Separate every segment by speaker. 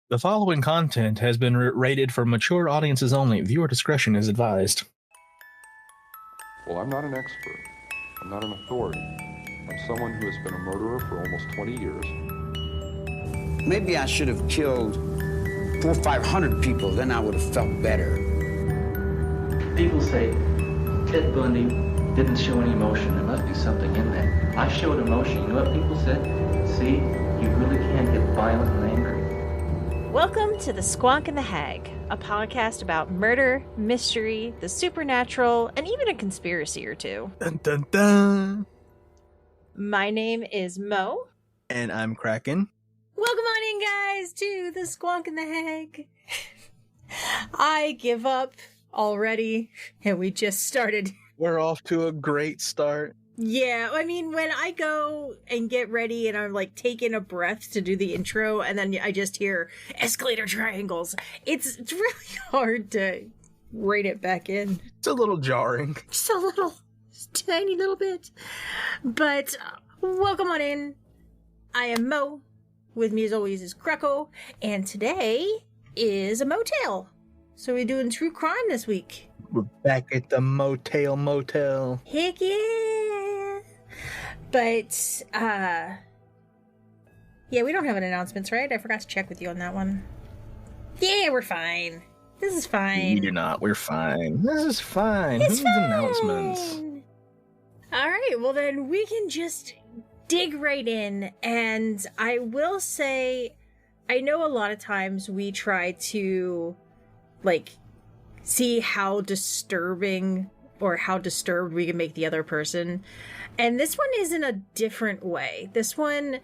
Speaker 1: The following content has been rated for mature audiences only. Viewer discretion is advised.
Speaker 2: Well, I'm not an expert. I'm not an authority. I'm someone who has been a murderer for almost 20 years.
Speaker 3: Maybe I should have killed 400 or 500 people, then I would have felt better.
Speaker 4: People say Ted Bundy didn't show any emotion. There must be something in that. I showed emotion. You know what people said? See, you really can get violent and angry.
Speaker 5: Welcome to the Squonk The Hag, a podcast about murder, mystery, the supernatural, and even a conspiracy or two.
Speaker 1: Dun, dun, dun.
Speaker 5: My name is Mo.
Speaker 1: And I'm Kraken.
Speaker 5: Welcome on in, guys, to the Squonk The Hag. I give up already, and we just started.
Speaker 1: We're off to a great start.
Speaker 5: Yeah, I mean, when I go and get ready and I'm like taking a breath to do the intro and then I just hear escalator triangles, it's really hard to rate it back in.
Speaker 1: It's a little jarring.
Speaker 5: Just a little, just a tiny little bit. But welcome on in. I am Mo. With me as always is Kreko. And today is a motel. So we're doing true crime this week.
Speaker 1: We're back at the motel.
Speaker 5: Heck yeah! But, yeah, we don't have an announcements, right? I forgot to check with you on that one. Yeah, we're fine. This is fine.
Speaker 1: We do not. We're fine. This is fine.
Speaker 5: It's fine.
Speaker 1: Announcements.
Speaker 5: All right, well then we can just dig right in. And I will say, I know a lot of times we try to, like, see how disturbing or how disturbed we can make the other person. And this one is in a different way. This one,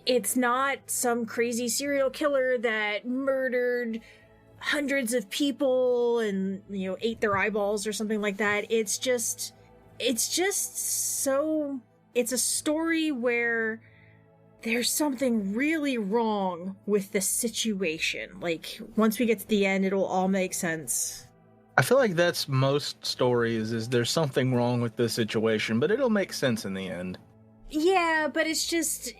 Speaker 5: it's not some crazy serial killer that murdered hundreds of people and, you know, ate their eyeballs or something like that. It's just so, it's a story where there's something really wrong with the situation. Like, once we get to the end, it'll all make sense.
Speaker 1: I feel like that's most stories, is there's something wrong with this situation, but it'll make sense in the end.
Speaker 5: Yeah, but it's just,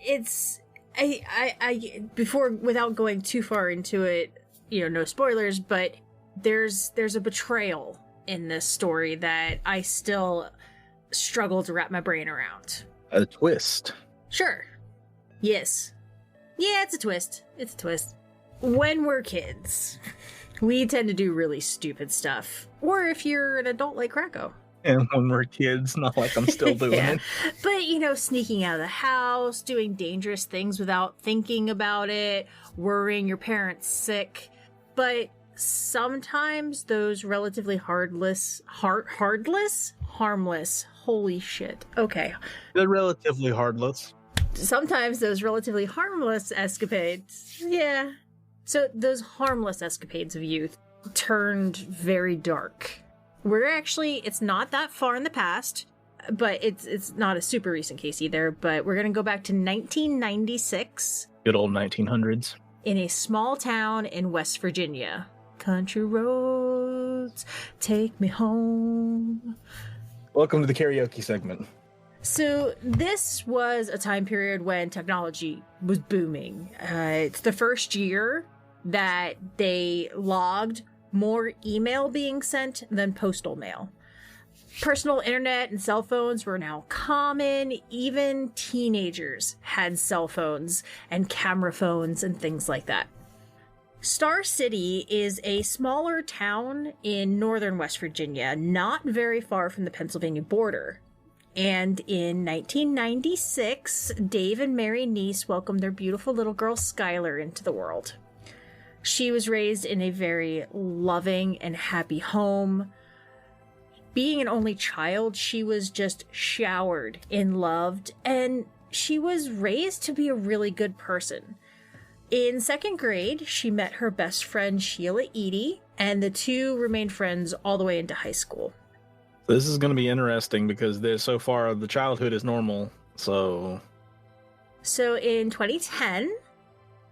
Speaker 5: I before, without going too far into it, you know, no spoilers, but there's a betrayal in this story that I still struggle to wrap my brain around.
Speaker 1: A twist.
Speaker 5: Sure. Yes. Yeah, it's a twist. It's a twist. When we're kids, we tend to do really stupid stuff. Or if you're an adult like Krako.
Speaker 1: And when we're kids, not like I'm still doing
Speaker 5: Yeah.
Speaker 1: it.
Speaker 5: But, you know, sneaking out of the house, doing dangerous things without thinking about it, worrying your parents sick. But sometimes those relatively harmless, holy shit. Okay.
Speaker 1: They're relatively heartless.
Speaker 5: Sometimes those relatively harmless escapades, yeah. So those harmless escapades of youth turned very dark. It's not that far in the past, but it's not a super recent case either, but we're going to go back to 1996.
Speaker 1: Good old 1900s.
Speaker 5: In a small town in West Virginia. Country roads, take me home.
Speaker 1: Welcome to the karaoke segment.
Speaker 5: So this was a time period when technology was booming. It's the first year that they logged more email being sent than postal mail. Personal internet and cell phones were now common. Even teenagers had cell phones and camera phones and things like that. Star City is a smaller town in northern West Virginia, not very far from the Pennsylvania border. And in 1996, Dave and Mary Neese welcomed their beautiful little girl Skylar into the world. She was raised in a very loving and happy home. Being an only child, she was just showered in love, and she was raised to be a really good person. In second grade, she met her best friend Sheila Eady, and the two remained friends all the way into high school.
Speaker 1: This is going to be interesting because so far the childhood is normal, so
Speaker 5: in 2010,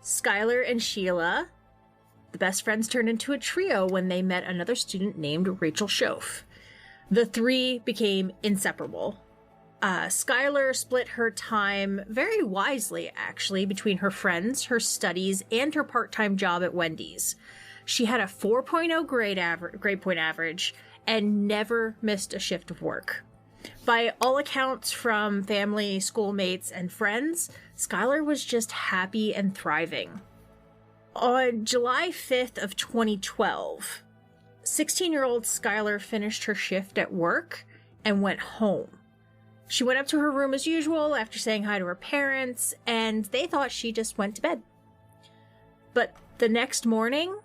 Speaker 5: Skylar and Sheila, the best friends, turned into a trio when they met another student named Rachel Schoaf. The three became inseparable. Skylar split her time very wisely, actually, between her friends, her studies, and her part-time job at Wendy's. She had a 4.0 grade point average and never missed a shift of work. By all accounts from family, schoolmates, and friends, Skylar was just happy and thriving. On July 5th of 2012, 16-year-old Skylar finished her shift at work and went home. She went up to her room as usual after saying hi to her parents, and they thought she just went to bed. But the next morning,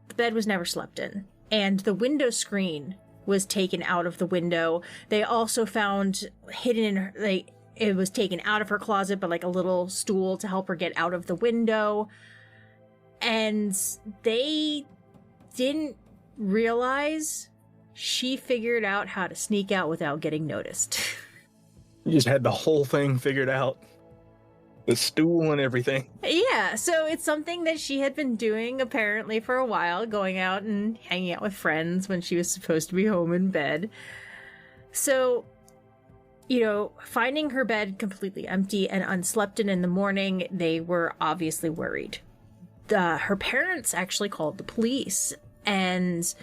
Speaker 5: the bed was never slept in, and the window screen was taken out of the window. They also found hidden in her, it was taken out of her closet, but like a little stool to help her get out of the window. And they didn't realize she figured out how to sneak out without getting noticed.
Speaker 1: You just had the whole thing figured out. The stool and everything.
Speaker 5: Yeah, so it's something that she had been doing apparently for a while, going out and hanging out with friends when she was supposed to be home in bed. So, finding her bed completely empty and unslept in the morning, they were obviously worried. Her parents actually called the police, and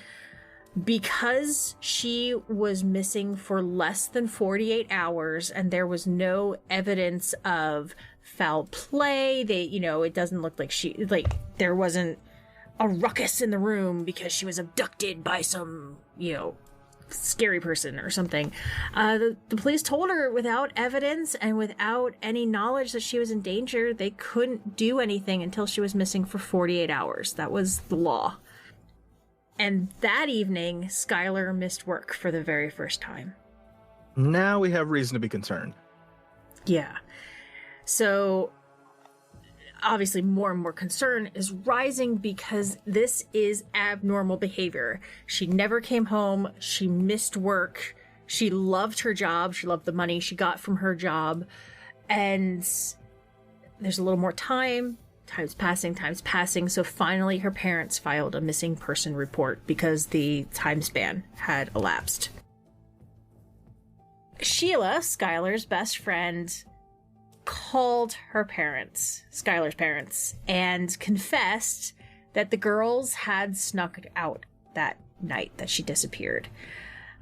Speaker 5: because she was missing for less than 48 hours and there was no evidence of foul play, it doesn't look like there wasn't a ruckus in the room because she was abducted by some, scary person or something. The police told her without evidence and without any knowledge that she was in danger, they couldn't do anything until she was missing for 48 hours. That was the law. And that evening, Skylar missed work for the very first time.
Speaker 1: Now we have reason to be concerned.
Speaker 5: Yeah. So, obviously, more and more concern is rising because this is abnormal behavior. She never came home. She missed work. She loved her job. She loved the money she got from her job. And there's a little more time. Time's passing. So finally, her parents filed a missing person report because the time span had elapsed. Sheila, Skylar's best friend, called her parents, Skylar's parents, and confessed that the girls had snuck out that night that she disappeared.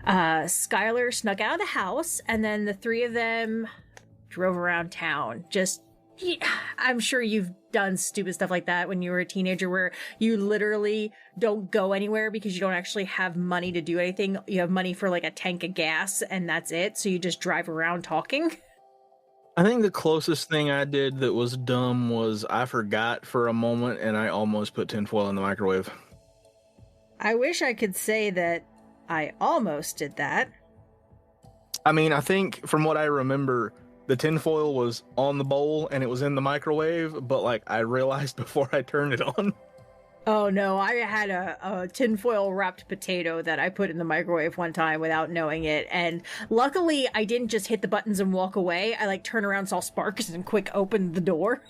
Speaker 5: Skylar snuck out of the house, and then the three of them drove around town. I'm sure you've done stupid stuff like that when you were a teenager where you literally don't go anywhere because you don't actually have money to do anything. You have money for like a tank of gas and that's it. So you just drive around talking.
Speaker 1: I think the closest thing I did that was dumb was I forgot for a moment and I almost put tinfoil in the microwave.
Speaker 5: I wish I could say that I almost did that.
Speaker 1: I mean, I think from what I remember, the tinfoil was on the bowl and it was in the microwave, but I realized before I turned it on.
Speaker 5: Oh no, I had a tinfoil wrapped potato that I put in the microwave one time without knowing it, and luckily I didn't just hit the buttons and walk away. I turned around, saw sparks, and quick opened the door.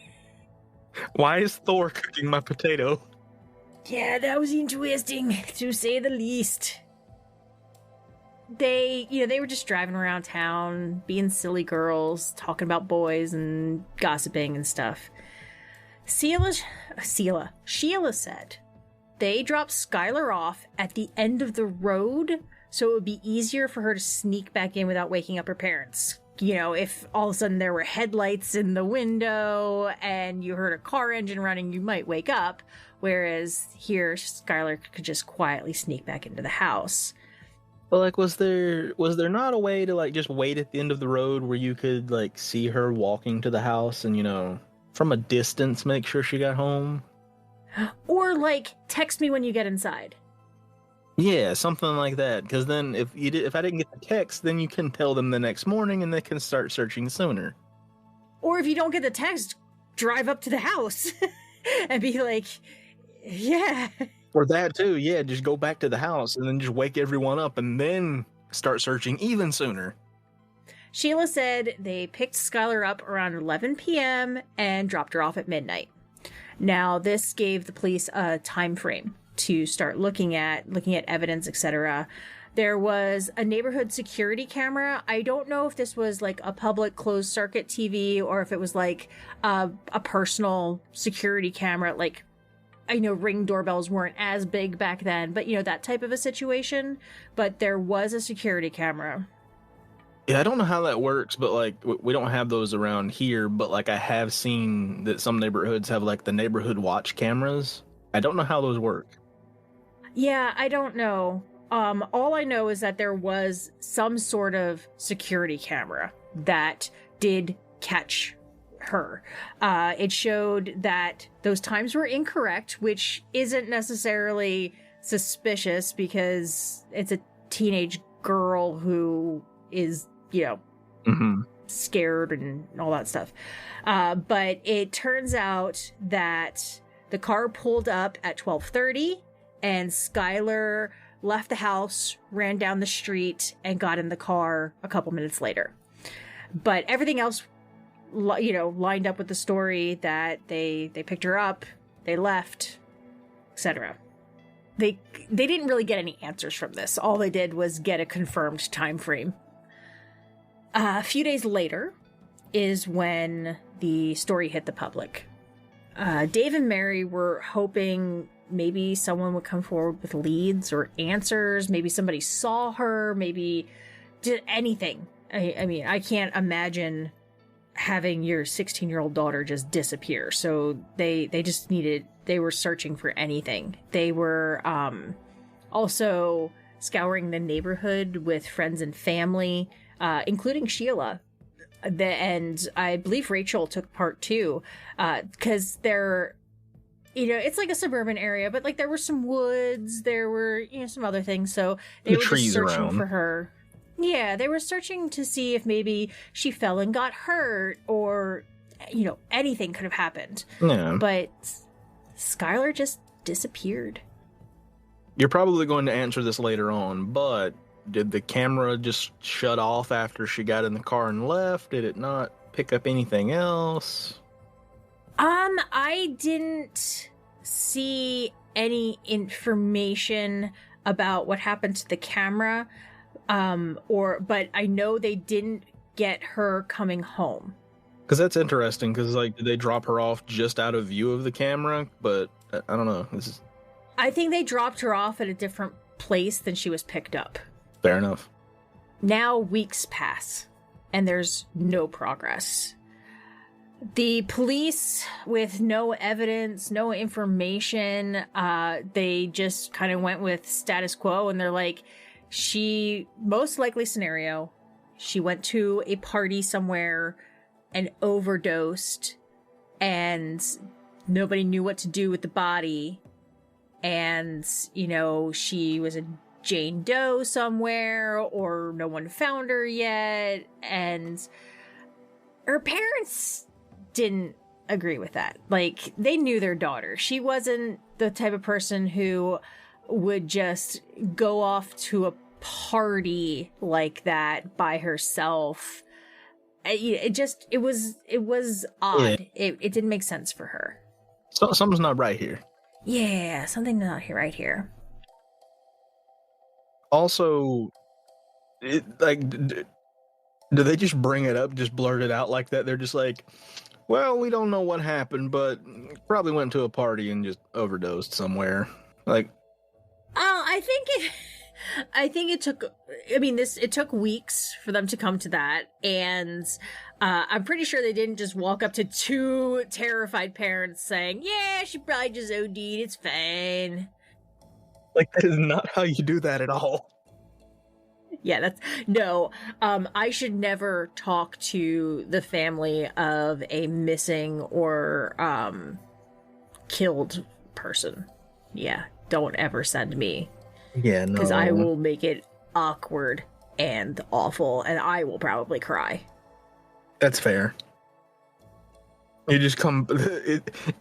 Speaker 1: Why is Thor cooking my potato?
Speaker 5: Yeah, that was interesting, to say the least. They were just driving around town, being silly girls, talking about boys and gossiping and stuff. Sheila said they dropped Skylar off at the end of the road so it would be easier for her to sneak back in without waking up her parents. If all of a sudden there were headlights in the window and you heard a car engine running, you might wake up. Whereas here, Skylar could just quietly sneak back into the house.
Speaker 1: But was there not a way to just wait at the end of the road where you could see her walking to the house and from a distance make sure she got home?
Speaker 5: Or text me when you get inside.
Speaker 1: Yeah, something like that. Because then if I didn't get the text, then you can tell them the next morning and they can start searching sooner.
Speaker 5: Or if you don't get the text, drive up to the house and be like, yeah.
Speaker 1: Or that too, yeah, just go back to the house and then just wake everyone up and then start searching even sooner.
Speaker 5: Sheila said they picked Skylar up around 11 p.m. and dropped her off at midnight. Now, this gave the police a time frame to start looking at evidence, etc. There was a neighborhood security camera. I don't know if this was like a public closed circuit TV or if it was like a personal security camera. Like, I know Ring doorbells weren't as big back then, but you know, that type of a situation. But there was a security camera.
Speaker 1: Yeah, I don't know how that works, but like we don't have those around here, but like I have seen that some neighborhoods have like the neighborhood watch cameras. I don't know how those work.
Speaker 5: Yeah, I don't know. All I know is that there was some sort of security camera that did catch her. It showed that those times were incorrect, which isn't necessarily suspicious because it's a teenage girl who is, you know, scared and all that stuff. But it turns out that the car pulled up at 12:30 and Skylar left the house, ran down the street, and got in the car a couple minutes later. But everything else, you know, lined up with the story that they picked her up, they left, etc. They didn't really get any answers from this. All they did was get a confirmed time frame. A few days later is when the story hit the public. Dave and Mary were hoping maybe someone would come forward with leads or answers. Maybe somebody saw her, maybe did anything. I mean, I can't imagine having your 16-year-old daughter just disappear. So they were searching for anything. They were also scouring the neighborhood with friends and family, including Sheila. And I believe Rachel took part too, because they're, you know, it's like a suburban area, but like there were some woods, there were, you know, some other things. So they were just searching for her. Yeah, they were searching to see if maybe she fell and got hurt or, you know, anything could have happened.
Speaker 1: Yeah.
Speaker 5: But Skylar just disappeared.
Speaker 1: You're probably going to answer this later on, but did the camera just shut off after she got in the car and left? Did it not pick up anything else?
Speaker 5: I didn't see any information about what happened to the camera. But I know they didn't get her coming home.
Speaker 1: Because that's interesting, because, like, did they drop her off just out of view of the camera? But, I don't know.
Speaker 5: I think they dropped her off at a different place than she was picked up.
Speaker 1: Fair enough.
Speaker 5: Now weeks pass, and there's no progress. The police, with no evidence, no information, they just kind of went with status quo, and they're like, most likely scenario, she went to a party somewhere and overdosed, and nobody knew what to do with the body, and, you know, she was a Jane Doe somewhere, or no one found her yet, and her parents didn't agree with that. Like, they knew their daughter. She wasn't the type of person who would just go off to a party like that by herself. It was odd.
Speaker 1: Yeah.
Speaker 5: It didn't make sense for her.
Speaker 1: So something's not right here.
Speaker 5: Yeah, something's not right here.
Speaker 1: Also, do they just bring it up, just blurt it out like that? They're just like, well, we don't know what happened, but probably went to a party and just overdosed somewhere. Like,
Speaker 5: oh, I think it took, it took weeks for them to come to that, and I'm pretty sure they didn't just walk up to two terrified parents saying, yeah, she probably just OD'd, it's fine.
Speaker 1: Like, that is not how you do that at all.
Speaker 5: Yeah, I should never talk to the family of a missing or killed person. Yeah, don't ever send me.
Speaker 1: Yeah, no.
Speaker 5: Because I will make it awkward and awful, and I will probably cry.
Speaker 1: That's fair. You just come.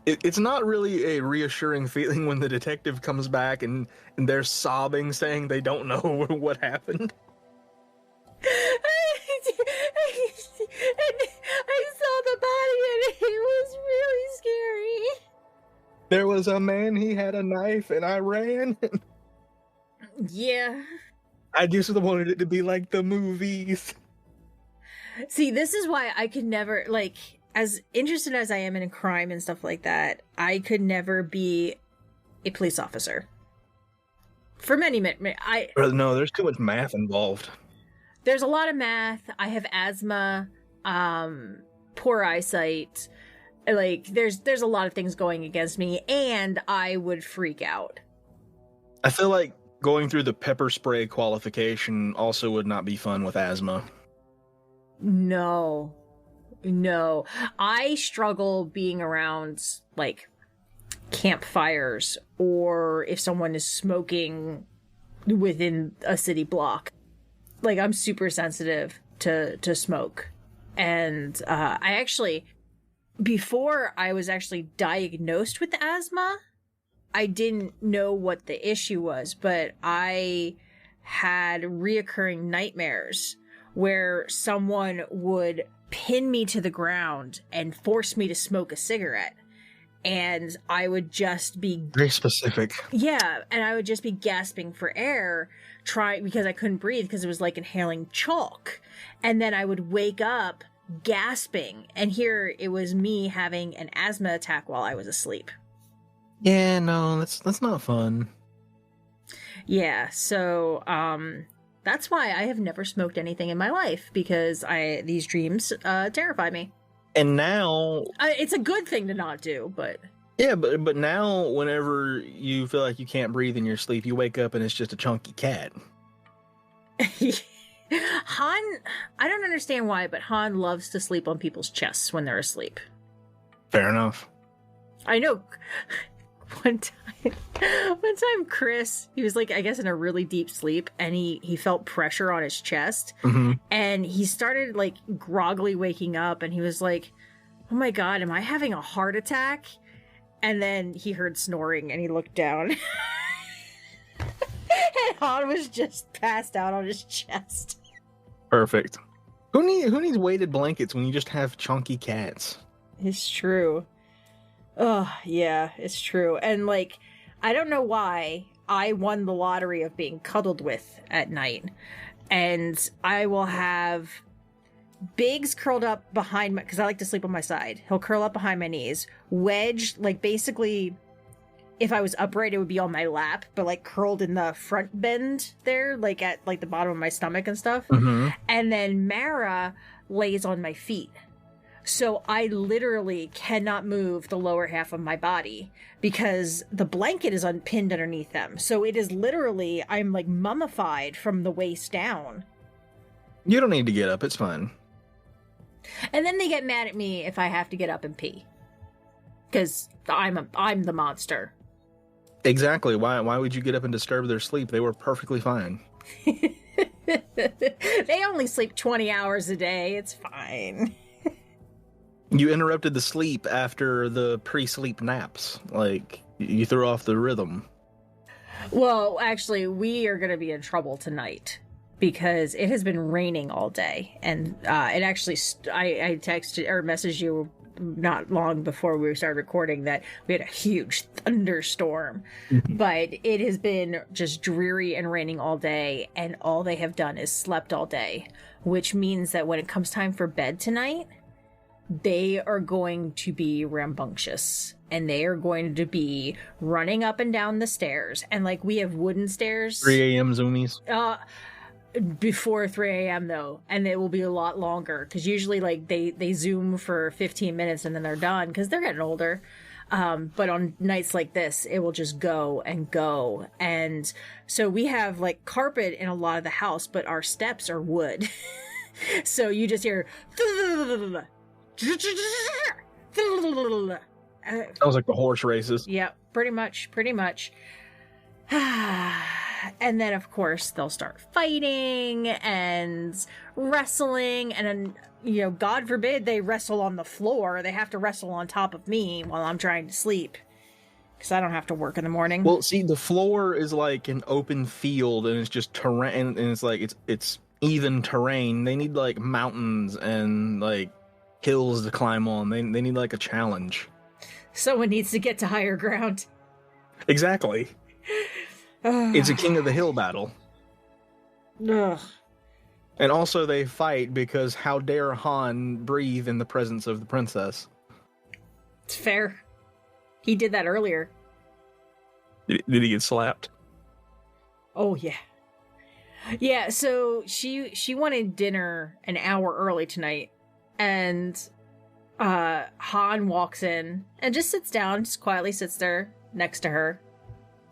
Speaker 1: It's not really a reassuring feeling when the detective comes back and they're sobbing, saying they don't know what happened.
Speaker 5: I saw the body and it was really scary.
Speaker 1: There was a man, he had a knife, and I ran.
Speaker 5: Yeah.
Speaker 1: I just wanted it to be like the movies.
Speaker 5: See, this is why I could never, like, as interested as I am in crime and stuff like that, I could never be a police officer. For many,
Speaker 1: No, there's too much math involved.
Speaker 5: there's a lot of math. I have asthma, poor eyesight. Like, there's a lot of things going against me, and I would freak out.
Speaker 1: I feel like going through the pepper spray qualification also would not be fun with asthma.
Speaker 5: No. I struggle being around, like, campfires or if someone is smoking within a city block. Like, I'm super sensitive to smoke. And I actually, before I was actually diagnosed with asthma, I didn't know what the issue was, but I had reoccurring nightmares where someone would pin me to the ground and force me to smoke a cigarette. And I would just be...
Speaker 1: Very specific.
Speaker 5: Yeah, and I would just be gasping for air, because I couldn't breathe because it was like inhaling chalk. And then I would wake up gasping, and here it was me having an asthma attack while I was asleep.
Speaker 1: Yeah, no, that's not fun.
Speaker 5: Yeah, so that's why I have never smoked anything in my life, because these dreams terrify me.
Speaker 1: And now
Speaker 5: It's a good thing to not do, but
Speaker 1: yeah, but now whenever you feel like you can't breathe in your sleep, you wake up and it's just a chunky cat.
Speaker 5: Han, I don't understand why, but Han loves to sleep on people's chests when they're asleep.
Speaker 1: Fair enough.
Speaker 5: I know. One time Chris, he was like, I guess in a really deep sleep, and he felt pressure on his chest, and he started like groggily waking up, and he was like, oh my god, am I having a heart attack? And then he heard snoring, and he looked down. And Han was just passed out on his chest.
Speaker 1: Perfect. Who needs weighted blankets when you just have chunky cats?
Speaker 5: It's true. Oh, yeah, it's true. And, like, I don't know why I won the lottery of being cuddled with at night. And I will have Biggs curled up behind my... Because I like to sleep on my side. He'll curl up behind my knees. Wedge, like, basically, if I was upright, it would be on my lap. But, like, curled in the front bend there, like, at, like, the bottom of my stomach and stuff. And then Mara lays on my feet. So I literally cannot move the lower half of my body because the blanket is unpinned underneath them. So it is literally, I'm like mummified from the waist down.
Speaker 1: You don't need to get up. It's fine.
Speaker 5: And then they get mad at me if I have to get up and pee. Because I'm the monster.
Speaker 1: Exactly. Why would you get up and disturb their sleep? They were perfectly fine.
Speaker 5: They only sleep 20 hours a day. It's fine.
Speaker 1: You interrupted the sleep after the pre-sleep naps. Like, you threw off the rhythm.
Speaker 5: Well, actually, we are going to be in trouble tonight because it has been raining all day. And it actually, I texted or messaged you not long before we started recording that we had a huge thunderstorm. But it has been just dreary and raining all day. And all they have done is slept all day, which means that when it comes time for bed tonight, they are going to be rambunctious and they are going to be running up and down the stairs. And like, we have wooden stairs.
Speaker 1: 3 a.m. zoomies.
Speaker 5: Before 3 a.m. though. And it will be a lot longer because usually like they zoom for 15 minutes and then they're done because they're getting older. But on nights like this, it will just go and go. And so we have like carpet in a lot of the house, but our steps are wood. So you just hear...
Speaker 1: Sounds like the horse races.
Speaker 5: Yeah, pretty much. And then, of course, they'll start fighting and wrestling. And then, you know, God forbid they wrestle on the floor. They have to wrestle on top of me while I'm trying to sleep. Because I don't have to work in the morning.
Speaker 1: Well, see, the floor is like an open field and it's just terrain. And it's like, it's even terrain. They need like mountains and like hills to climb on. They need like a challenge.
Speaker 5: Someone needs to get to higher ground.
Speaker 1: Exactly. It's a King of the Hill battle.
Speaker 5: Ugh.
Speaker 1: And also they fight because how dare Han breathe in the presence of the princess?
Speaker 5: It's fair. He did that earlier.
Speaker 1: Did he get slapped?
Speaker 5: Oh, yeah. Yeah, so she wanted dinner an hour early tonight, and Han walks in and just sits down, just quietly sits there next to her,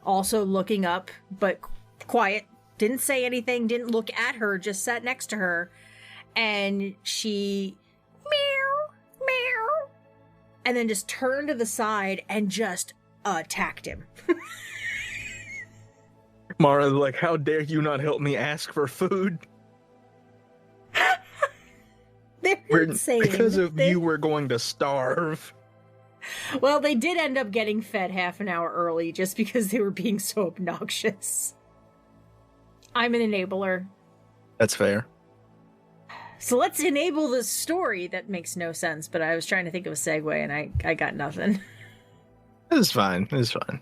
Speaker 5: also looking up, but quiet, didn't say anything, didn't look at her, just sat next to her, and she meow, meow, and then just turned to the side and just attacked him.
Speaker 1: Mara's like, how dare you not help me ask for food?
Speaker 5: They're insane.
Speaker 1: Because of you, we're going to starve.
Speaker 5: Well, they did end up getting fed half an hour early just because they were being so obnoxious. I'm an enabler.
Speaker 1: That's fair.
Speaker 5: So let's enable this story that makes no sense, but I was trying to think of a segue and I got nothing.
Speaker 1: This is fine. This is fine.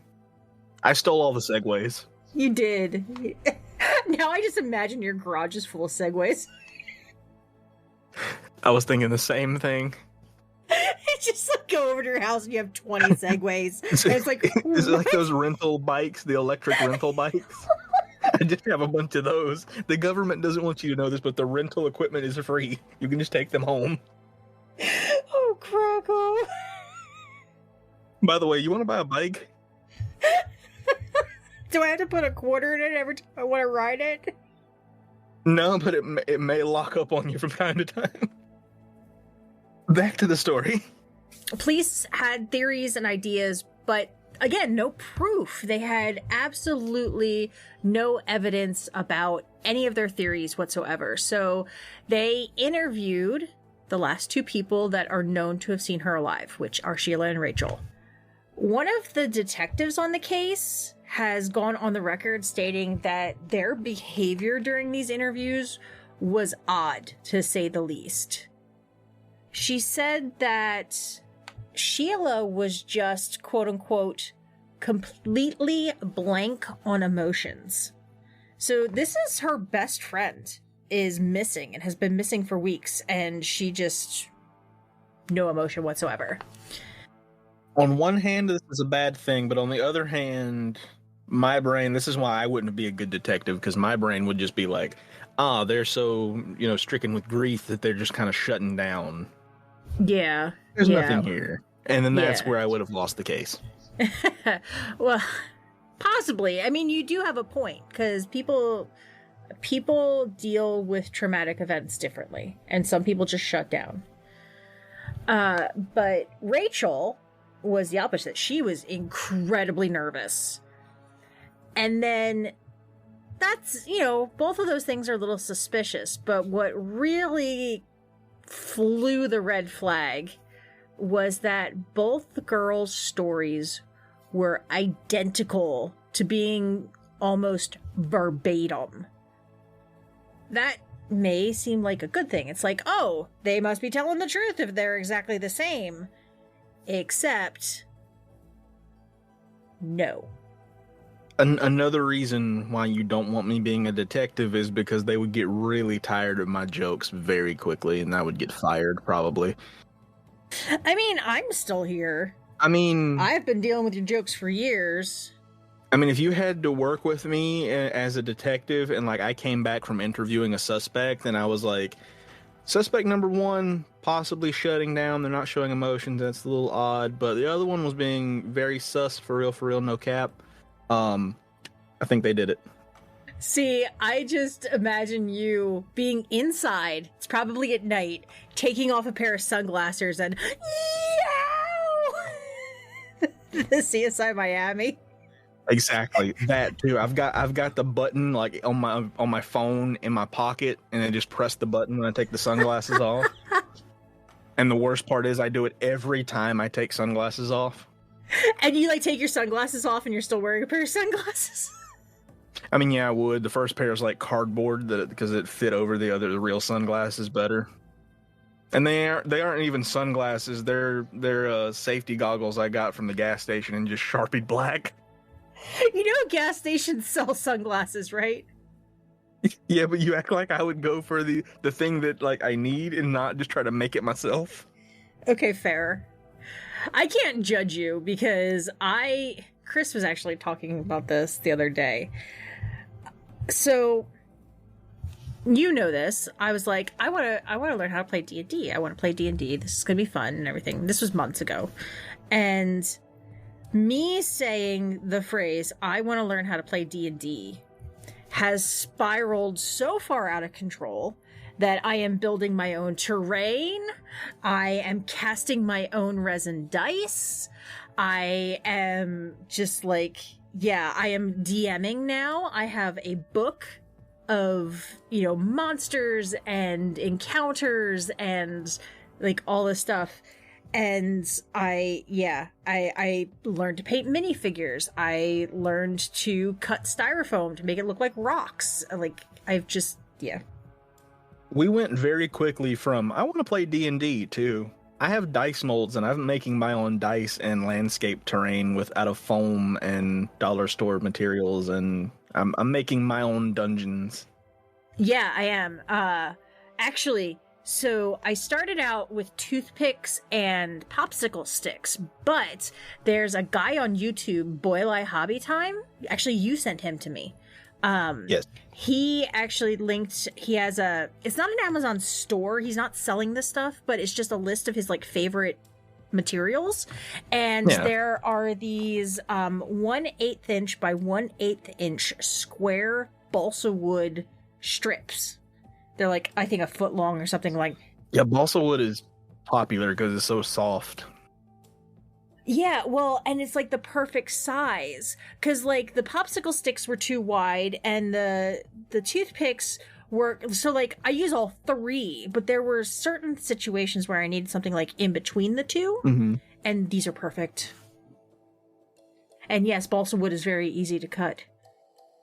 Speaker 1: I stole all the segues.
Speaker 5: You did. Now I just imagine your garage is full of segues.
Speaker 1: I was thinking the same thing.
Speaker 5: It's just like go over to your house and you have 20 segues. And it's like,
Speaker 1: Is it like those rental bikes, the electric rental bikes? I just have a bunch of those. The government doesn't want you to know this, but the rental equipment is free. You can just take them home.
Speaker 5: Oh, crackle.
Speaker 1: By the way, you want to buy a bike?
Speaker 5: Do I have to put a quarter in it every time I want to ride it?
Speaker 1: No, but it may lock up on you from time to time. Back to the story.
Speaker 5: Police had theories and ideas, but again, no proof. They had absolutely no evidence about any of their theories whatsoever. So they interviewed the last two people that are known to have seen her alive, which are Sheila and Rachel. One of the detectives on the case has gone on the record stating that their behavior during these interviews was odd, to say the least. She said that Sheila was just, quote unquote, completely blank on emotions. So this is her best friend is missing and has been missing for weeks, and she just no emotion whatsoever.
Speaker 1: On one hand, this is a bad thing, but on the other hand, my brain, this is why I wouldn't be a good detective, because my brain would just be like, they're so, stricken with grief that they're just kind of shutting down.
Speaker 5: Yeah.
Speaker 1: There's nothing here. And then that's
Speaker 5: Yeah.
Speaker 1: where I would have lost the case.
Speaker 5: Well, possibly. I mean, you do have a point, because people deal with traumatic events differently, and some people just shut down. But Rachel was the opposite. She was incredibly nervous. And then that's, both of those things are a little suspicious, but what really flew the red flag was that both the girls' stories were identical to being almost verbatim. That may seem like a good thing. It's like, oh, they must be telling the truth if they're exactly the same. Except, no.
Speaker 1: Another reason why you don't want me being a detective is because they would get really tired of my jokes very quickly, and I would get fired, probably.
Speaker 5: I mean, I'm still here.
Speaker 1: I mean...
Speaker 5: I've been dealing with your jokes for years.
Speaker 1: I mean, if you had to work with me as a detective, and, I came back from interviewing a suspect, and I was like, suspect number one, possibly shutting down, they're not showing emotions, that's a little odd, but the other one was being very sus, for real, no cap. I think they did it.
Speaker 5: See, I just imagine you being inside, it's probably at night, taking off a pair of sunglasses and the CSI Miami.
Speaker 1: Exactly. That too. I've got the button on my phone in my pocket, and I just press the button when I take the sunglasses off. And the worst part is I do it every time I take sunglasses off.
Speaker 5: And you take your sunglasses off and you're still wearing a pair of sunglasses?
Speaker 1: I mean, yeah, I would. The first pair is cardboard because it fit over the real sunglasses better. And they aren't even sunglasses. They're safety goggles I got from the gas station and just Sharpied black.
Speaker 5: You know gas stations sell sunglasses, right?
Speaker 1: Yeah, but you act like I would go for the thing that like I need and not just try to make it myself.
Speaker 5: Okay, fair. I can't judge you because Chris was actually talking about this the other day. So, you know this. I was like, I want to learn how to play D&D. I want to play D&D. This is going to be fun and everything. This was months ago. And me saying the phrase, I want to learn how to play D&D, has spiraled so far out of control that I am building my own terrain. I am casting my own resin dice. I am just like, yeah, I am DMing now. I have a book of, monsters and encounters and like all this stuff. And I learned to paint minifigures. I learned to cut styrofoam to make it look like rocks. Like,
Speaker 1: We went very quickly from I want to play D&D to I have dice molds and I'm making my own dice and landscape terrain out of foam and dollar store materials, and I'm making my own dungeons.
Speaker 5: Yeah, I am. Actually, so I started out with toothpicks and popsicle sticks, but there's a guy on YouTube, Boylai Hobby Time. Actually, you sent him to me.
Speaker 1: Yes.
Speaker 5: He actually linked, it's not an Amazon store. He's not selling this stuff, but it's just a list of his like favorite materials. And there are these 1/8 inch by 1/8 inch square balsa wood strips. They're like, I think, a foot long or something like.
Speaker 1: Yeah, balsa wood is popular because it's so soft.
Speaker 5: Yeah, well, and it's like the perfect size, because like the popsicle sticks were too wide and the toothpicks were, so like I use all three, but there were certain situations where I needed something like in between the two, and these are perfect. And yes, balsa wood is very easy to cut.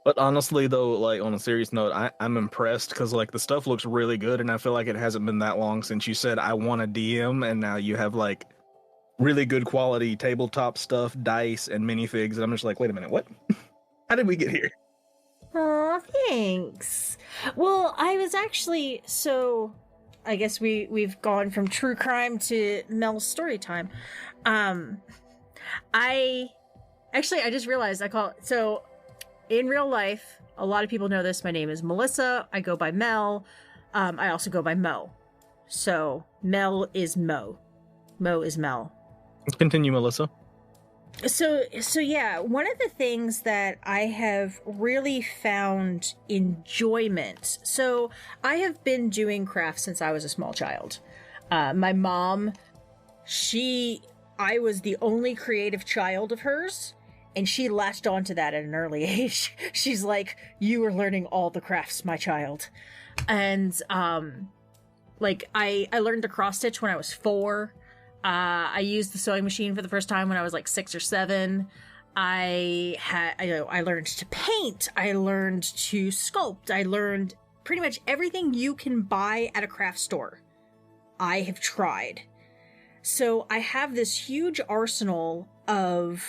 Speaker 1: But honestly, though, like on a serious note, I'm impressed because like the stuff looks really good, and I feel like it hasn't been that long since you said I want a DM, and now you have like really good quality tabletop stuff, dice, and minifigs. And I'm just like, wait a minute, what? How did we get here?
Speaker 5: Aw, thanks. Well, I was actually, so I guess we've gone from true crime to Mel's story time. I just realized so in real life, a lot of people know this. My name is Melissa. I go by Mel. I also go by Mo. So Mel is Mo. Mo is Mel.
Speaker 1: Continue, Melissa.
Speaker 5: So yeah, one of the things that I have really found enjoyment. So I have been doing crafts since I was a small child. My mom, I was the only creative child of hers, and she latched onto that at an early age. She's like, you are learning all the crafts, my child. And like I learned to cross stitch when I was 4. I used the sewing machine for the first time when I was like 6 or 7. I learned to paint. I learned to sculpt. I learned pretty much everything you can buy at a craft store. I have tried. So I have this huge arsenal of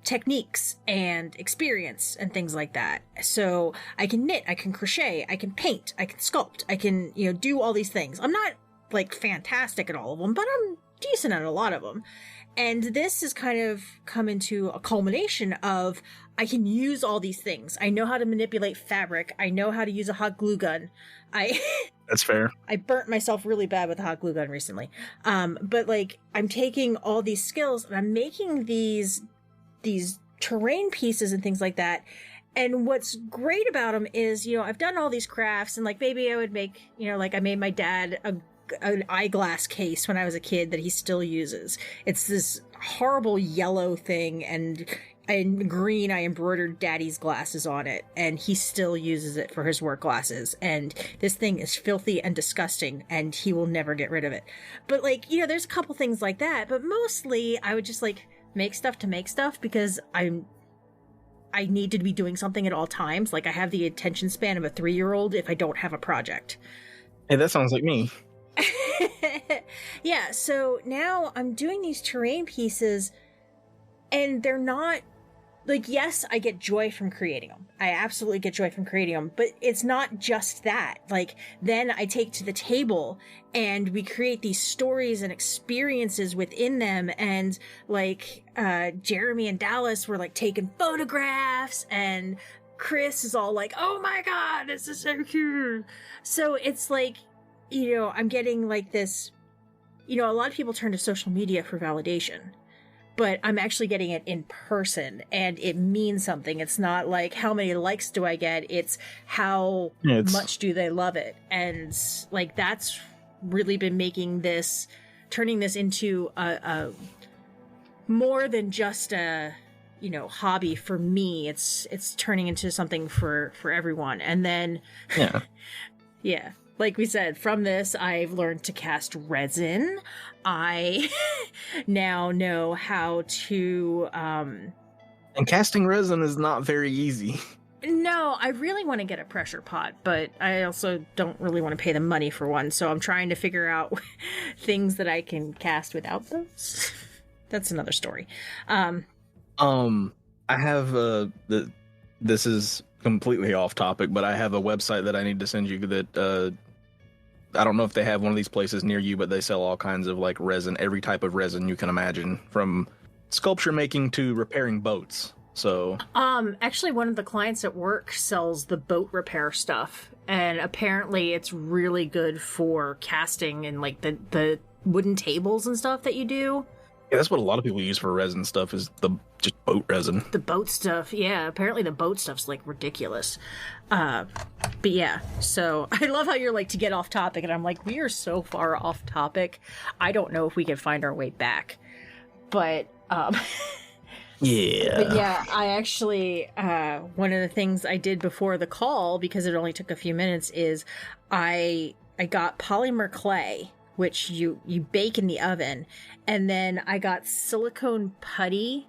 Speaker 5: techniques and experience and things like that. So I can knit, I can crochet, I can paint, I can sculpt, I can, do all these things. I'm not like fantastic at all of them, but I'm decent at a lot of them. And this has kind of come into a culmination of I can use all these things. I know how to manipulate fabric. I know how to use a hot glue gun.
Speaker 1: That's fair.
Speaker 5: I burnt myself really bad with a hot glue gun recently. But like I'm taking all these skills and I'm making these terrain pieces and things like that. And what's great about them is, I've done all these crafts, and like maybe I would make, like I made my dad an eyeglass case when I was a kid that he still uses. It's this horrible yellow thing, and in green I embroidered daddy's glasses on it, and he still uses it for his work glasses. And this thing is filthy and disgusting, and he will never get rid of it. But like, there's a couple things like that, but mostly I would just like make stuff to make stuff because I need to be doing something at all times. Like I have the attention span of a 3-year-old if I don't have a project.
Speaker 1: Hey, that sounds like me.
Speaker 5: Yeah, so now I'm doing these terrain pieces, and they're not like, yes, I get joy from creating them. I absolutely get joy from creating them, but it's not just that. Like, then I take to the table and we create these stories and experiences within them. And like, Jeremy and Dallas were like taking photographs, and Chris is all like, oh my God, this is so cute. So it's like, you know, I'm getting like this, you know, a lot of people turn to social media for validation, but I'm actually getting it in person, and it means something. It's not like, how many likes do I get? It's how much do they love it? And like, that's really been making this, turning this into a more than just a, you know, hobby for me. It's turning into something for everyone. And then, yeah. Like we said, from this, I've learned to cast resin. I now know how to... And
Speaker 1: casting resin is not very easy.
Speaker 5: No, I really want to get a pressure pot, but I also don't really want to pay the money for one, so I'm trying to figure out things that I can cast without those. That's another story.
Speaker 1: I have this is completely off topic, but I have a website that I need to send you that I don't know if they have one of these places near you, but they sell all kinds of like resin, every type of resin you can imagine, from sculpture making to repairing boats. So
Speaker 5: actually one of the clients at work sells the boat repair stuff, and apparently it's really good for casting and like the wooden tables and stuff that you do.
Speaker 1: Yeah, that's what a lot of people use for resin stuff, is the just boat resin.
Speaker 5: The boat stuff, yeah. Apparently the boat stuff's like ridiculous. But yeah, so I love how you're like, to get off topic, and I'm like, we are so far off topic. I don't know if we can find our way back. But
Speaker 1: yeah.
Speaker 5: But yeah, I actually one of the things I did before the call, because it only took a few minutes, is I got polymer clay, which you bake in the oven, and then I got silicone putty.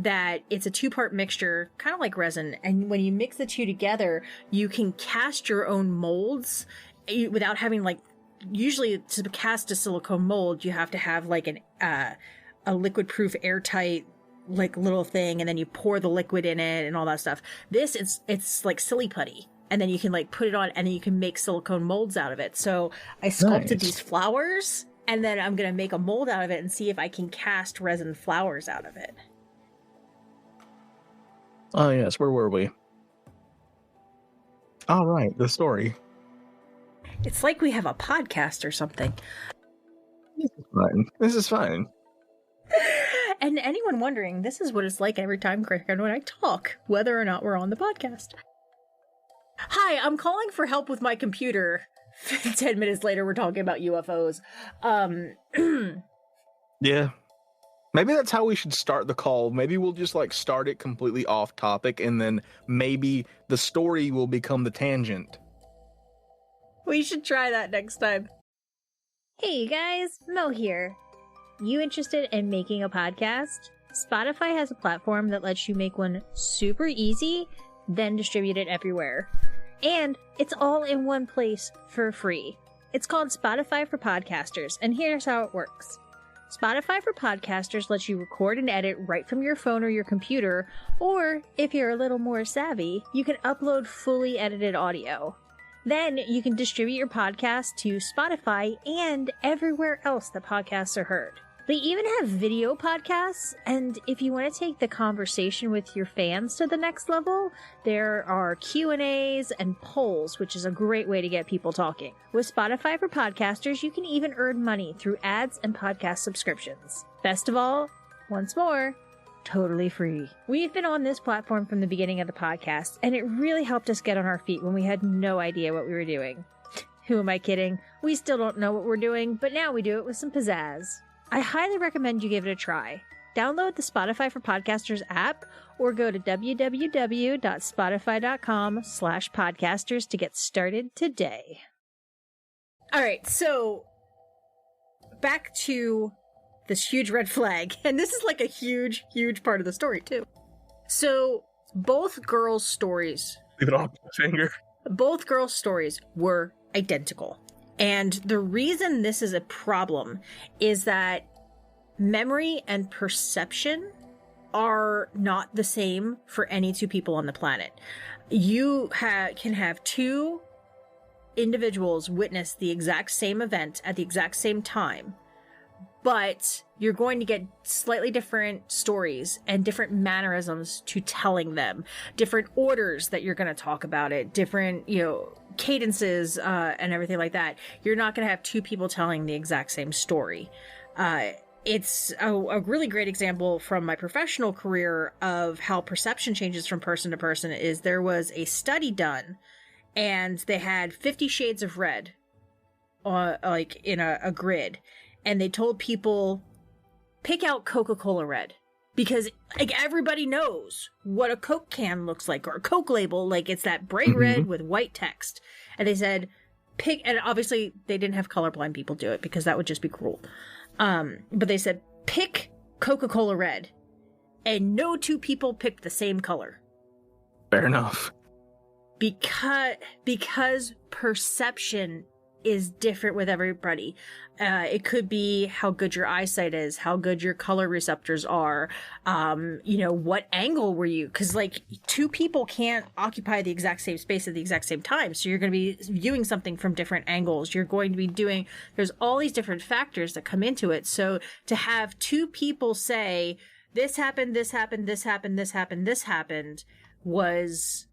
Speaker 5: That it's a 2-part mixture, kind of like resin, and when you mix the two together, you can cast your own molds without having, like, usually to cast a silicone mold you have to have like a liquid proof airtight like little thing, and then you pour the liquid in it and all that stuff. This it's like silly putty, and then you can like put it on, and then you can make silicone molds out of it. So I sculpted these flowers, and then I'm gonna make a mold out of it and see if I can cast resin flowers out of it.
Speaker 1: Oh, yes. Where were we? All right. The story.
Speaker 5: It's like we have a podcast or something.
Speaker 1: This is fine. This is fine.
Speaker 5: And anyone wondering, this is what it's like every time Craig and when I talk, whether or not we're on the podcast. Hi, I'm calling for help with my computer. 10 minutes later, we're talking about UFOs.
Speaker 1: Yeah. Maybe that's how we should start the call. Maybe we'll just like start it completely off topic, and then maybe the story will become the tangent.
Speaker 5: We should try that next time.
Speaker 6: Hey guys, Mo here. You interested in making a podcast? Spotify has a platform that lets you make one super easy, then distribute it everywhere. And it's all in one place for free. It's called Spotify for Podcasters, and here's how it works. Spotify for Podcasters lets you record and edit right from your phone or your computer, or if you're a little more savvy, you can upload fully edited audio. Then you can distribute your podcast to Spotify and everywhere else that podcasts are heard. They even have video podcasts, and if you want to take the conversation with your fans to the next level, there are Q&As and polls, which is a great way to get people talking. With Spotify for Podcasters, you can even earn money through ads and podcast subscriptions. Best of all, once more, totally free. We've been on this platform from the beginning of the podcast, and it really helped us get on our feet when we had no idea what we were doing. Who am I kidding? We still don't know what we're doing, but now we do it with some pizzazz. I highly recommend you give it a try. Download the Spotify for Podcasters app or go to www.spotify.com/podcasters to get started today.
Speaker 5: All right, so back to this huge red flag. And this is like a huge, huge part of the story, too. So both girls' stories...
Speaker 1: Leave it on the finger.
Speaker 5: Both girls' stories were identical. And the reason this is a problem is that memory and perception are not the same for any two people on the planet. You can have two individuals witness the exact same event at the exact same time, but you're going to get slightly different stories and different mannerisms to telling them, different orders that you're going to talk about it, different, cadences and everything like that. You're not going to have two people telling the exact same story. It's a really great example from my professional career of how perception changes from person to person. Is there was a study done, and they had 50 shades of red, like in a grid, and they told people, pick out Coca-Cola red, because like everybody knows what a Coke can looks like, or a Coke label, like it's that bright red with white text. And they said, pick, and obviously they didn't have colorblind people do it because that would just be cruel. But they said, pick Coca-Cola red, and no two people picked the same color.
Speaker 1: Fair enough.
Speaker 5: Because perception is different with everybody. It could be how good your eyesight is, how good your color receptors are, what angle were you? Because like two people can't occupy the exact same space at the exact same time. So you're going to be viewing something from different angles. You're going to be there's all these different factors that come into it. So to have two people say, this happened, this happened, this happened, this happened, this happened, was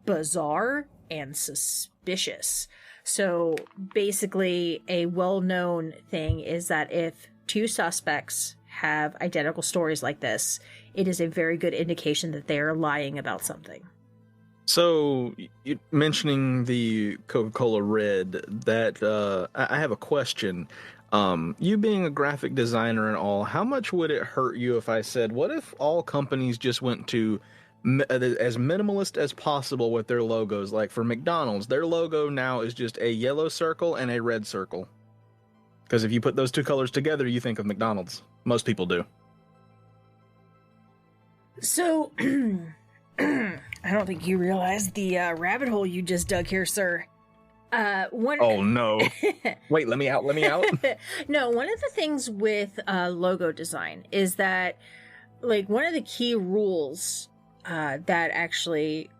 Speaker 5: bizarre and suspicious. So basically, a well-known thing is that if two suspects have identical stories like this, it is a very good indication that they are lying about something.
Speaker 1: So, mentioning the Coca-Cola red, that I have a question. You being a graphic designer and all, how much would it hurt you if I said, what if all companies just went to as minimalist as possible with their logos? Like for McDonald's, their logo now is just a yellow circle and a red circle. Because if you put those two colors together, you think of McDonald's. Most people do.
Speaker 5: So, I don't think you realize the rabbit hole you just dug here, sir.
Speaker 1: Oh no. Wait, let me out.
Speaker 5: No, one of the things with logo design is that, like, one of the key rules that actually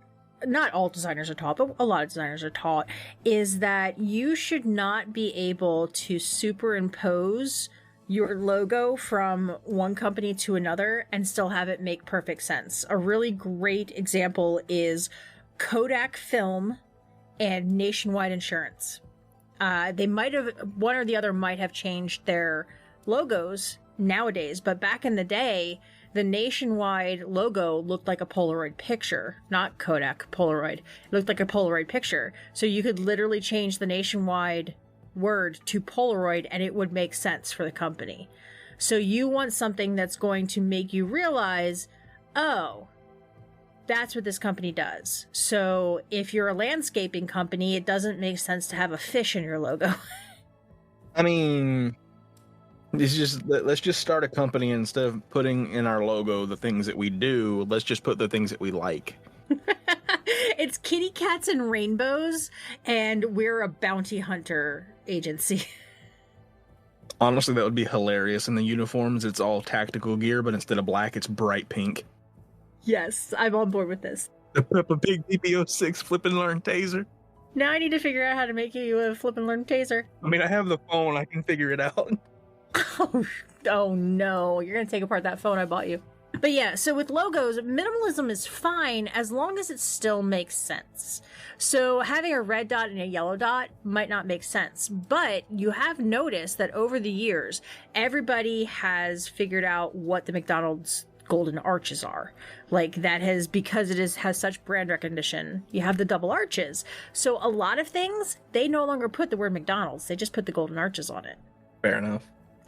Speaker 5: not all designers are taught, but a lot of designers are taught, is that you should not be able to superimpose your logo from one company to another and still have it make perfect sense. A really great example is Kodak Film and Nationwide Insurance. They might have, one or the other might have changed their logos nowadays, but back in the day, the Nationwide logo looked like a Polaroid picture, not Kodak, Polaroid. It looked like a Polaroid picture. So you could literally change the Nationwide word to Polaroid and it would make sense for the company. So you want something that's going to make you realize, oh, that's what this company does. So if you're a landscaping company, it doesn't make sense to have a fish in your logo.
Speaker 1: I mean, let's just start a company, instead of putting in our logo the things that we do, let's just put the things that we like.
Speaker 5: It's kitty cats and rainbows, and we're a bounty hunter agency.
Speaker 1: Honestly, that would be hilarious. In the uniforms, it's all tactical gear, but instead of black, it's bright pink.
Speaker 5: Yes, I'm on board with this.
Speaker 1: The Peppa Pig PPO6 flip and learn taser.
Speaker 5: Now I need to figure out how to make you a flip and learn taser.
Speaker 1: I mean, I have the phone. I can figure it out.
Speaker 5: Oh no, you're gonna take apart that phone I bought you. But yeah, so with logos, minimalism is fine as long as it still makes sense. So having a red dot and a yellow dot might not make sense, but you have noticed that over the years, everybody has figured out what the McDonald's golden arches are. Like, that has, because it has such brand recognition, you have the double arches. So a lot of things, they no longer put the word McDonald's, they just put the golden arches on it.
Speaker 1: Fair enough.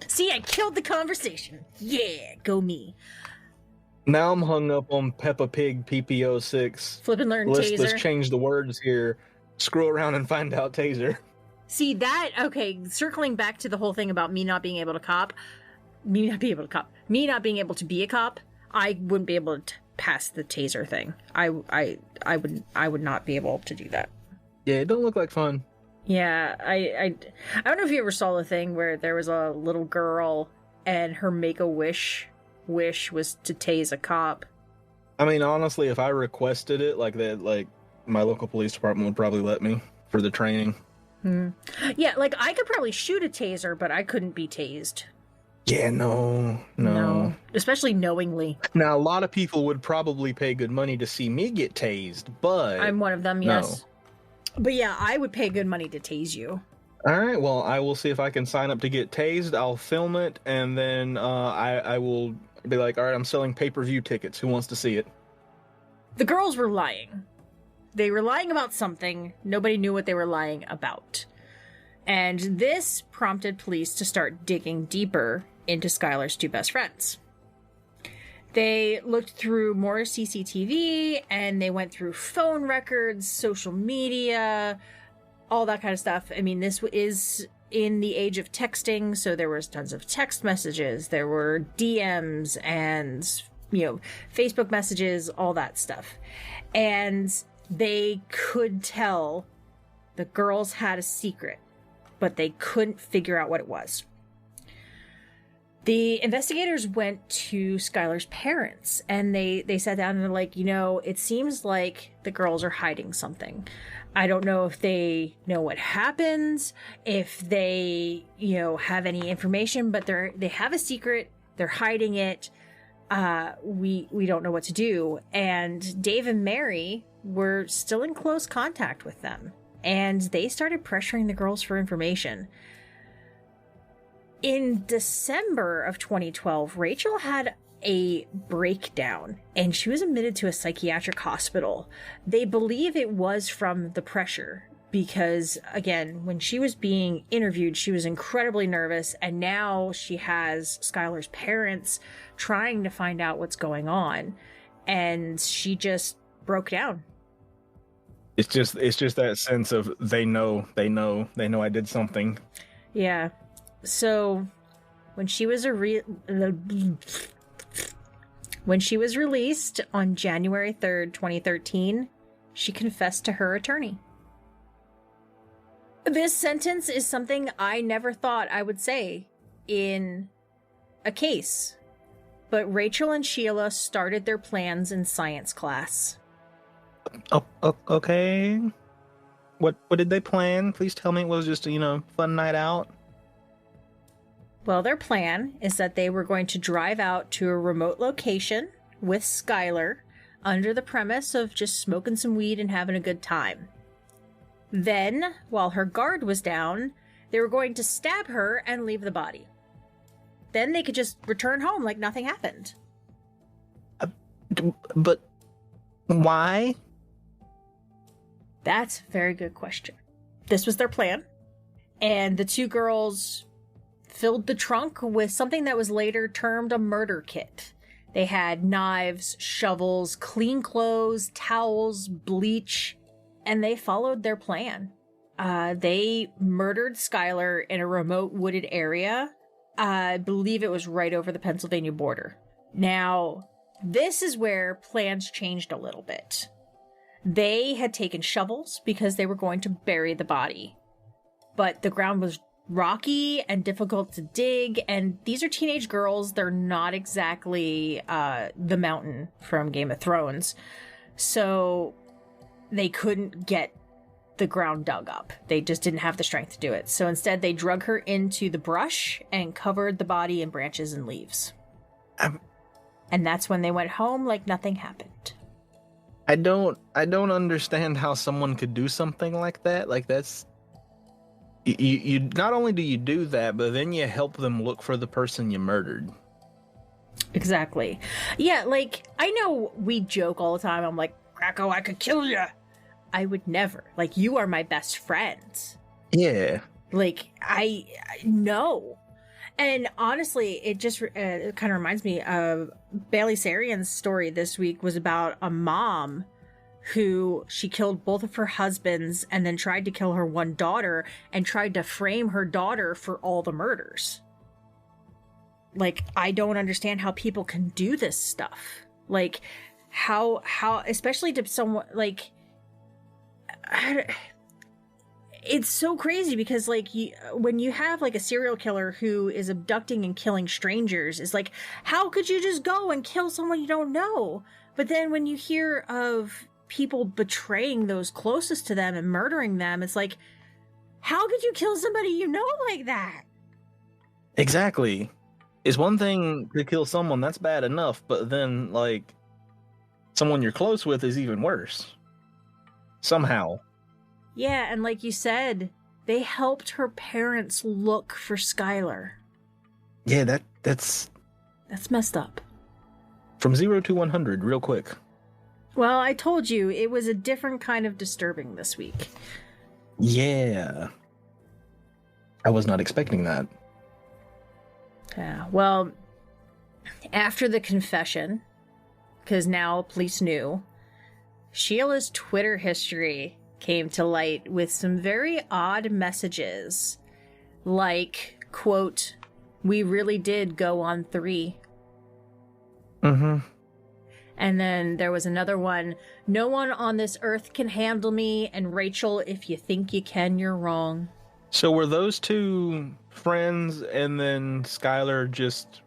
Speaker 5: See, I killed the conversation. Yeah, go me.
Speaker 1: Now I'm hung up on Peppa Pig PPO6.
Speaker 5: Flip and learn taser.
Speaker 1: Let's change the words here. Screw around and find out taser.
Speaker 5: See that? Okay, circling back to the whole thing about me not being able to me not being able to be a cop, I wouldn't be able to pass the taser thing. I would not be able to do that.
Speaker 1: Yeah, it don't look like fun.
Speaker 5: Yeah, I don't know if you ever saw the thing where there was a little girl and her Make-A-Wish wish was to tase a cop.
Speaker 1: I mean, honestly, if I requested it like that, like my local police department would probably let me for the training.
Speaker 5: Yeah, like I could probably shoot a taser, but I couldn't be tased.
Speaker 1: Yeah, no.
Speaker 5: Especially knowingly.
Speaker 1: Now, a lot of people would probably pay good money to see me get tased, but
Speaker 5: I'm one of them,
Speaker 1: no.
Speaker 5: yes. But yeah, I would pay good money to tase you.
Speaker 1: All right, well, I will see if I can sign up to get tased. I'll film it, and then I will be like, all right, I'm selling pay-per-view tickets. Who wants to see it?
Speaker 5: The girls were lying. They were lying about something. Nobody knew what they were lying about. And this prompted police to start digging deeper into Skylar's two best friends. They looked through more CCTV, and they went through phone records, social media, all that kind of stuff. I mean, this is in the age of texting, so there was tons of text messages, there were DMs and, Facebook messages, all that stuff. And they could tell the girls had a secret, but they couldn't figure out what it was. The investigators went to Skylar's parents, and they sat down and they're like, it seems like the girls are hiding something. I don't know if they know what happened, if they, have any information, but they have a secret. They're hiding it. We don't know what to do. And Dave and Mary were still in close contact with them, and they started pressuring the girls for information. In December of 2012, Rachel had a breakdown, and she was admitted to a psychiatric hospital. They believe it was from the pressure because, again, when she was being interviewed, she was incredibly nervous, and now she has Skylar's parents trying to find out what's going on, and she just broke down.
Speaker 1: It's just that sense of they know I did something.
Speaker 5: Yeah. So when she was released on January 3rd, 2013, she confessed to her attorney. This sentence is something I never thought I would say in a case. But Rachel and Sheila started their plans in science class.
Speaker 1: Oh, okay. What did they plan? Please tell me it was just a, fun night out.
Speaker 5: Well, their plan is that they were going to drive out to a remote location with Skylar under the premise of just smoking some weed and having a good time. Then, while her guard was down, they were going to stab her and leave the body. Then they could just return home like nothing happened.
Speaker 1: But why?
Speaker 5: That's a very good question. This was their plan, and the two girls filled the trunk with something that was later termed a murder kit. They had knives, shovels, clean clothes, towels, bleach, and they followed their plan. They murdered Skylar in a remote wooded area. I believe it was right over the Pennsylvania border. Now, this is where plans changed a little bit. They had taken shovels because they were going to bury the body, but the ground was rocky and difficult to dig, and these are teenage girls. They're not exactly the Mountain from Game of Thrones, so they couldn't get the ground dug up. They just didn't have the strength to do it. So instead they drug her into the brush and covered the body in branches and leaves. And that's when they went home like nothing happened.
Speaker 1: I don't understand how someone could do something like that. Like, that's you not only do you do that, but then you help them look for the person you murdered.
Speaker 5: Exactly. Yeah, like, I know we joke all the time. I'm like, Krakow, I could kill you. I would never. Like, you are my best friend.
Speaker 1: Yeah.
Speaker 5: Like, I know. And honestly, it just it kind of reminds me of Bailey Sarian's story this week was about a mom who she killed both of her husbands and then tried to kill her one daughter and tried to frame her daughter for all the murders. Like, I don't understand how people can do this stuff. Like, how especially to someone, like, it's so crazy because like when you have like a serial killer who is abducting and killing strangers, it's like, how could you just go and kill someone you don't know? But then when you hear of people betraying those closest to them and murdering them, it's like, how could you kill somebody you know like that?
Speaker 1: Exactly. It's one thing to kill someone, that's bad enough, but then like someone you're close with is even worse. Somehow.
Speaker 5: Yeah, and like you said, they helped her parents look for Skylar.
Speaker 1: Yeah, that's
Speaker 5: messed up.
Speaker 1: from 0 to 100 real quick.
Speaker 5: Well, I told you, it was a different kind of disturbing this week.
Speaker 1: Yeah. I was not expecting that.
Speaker 5: Yeah, well, after the confession, because now police knew, Sheila's Twitter history came to light with some very odd messages, like, quote, "We really did go on 3.
Speaker 1: Mm-hmm.
Speaker 5: And then there was another one, "No one on this earth can handle me, and Rachel, if you think you can, you're wrong."
Speaker 1: So were those two friends, and then Skylar just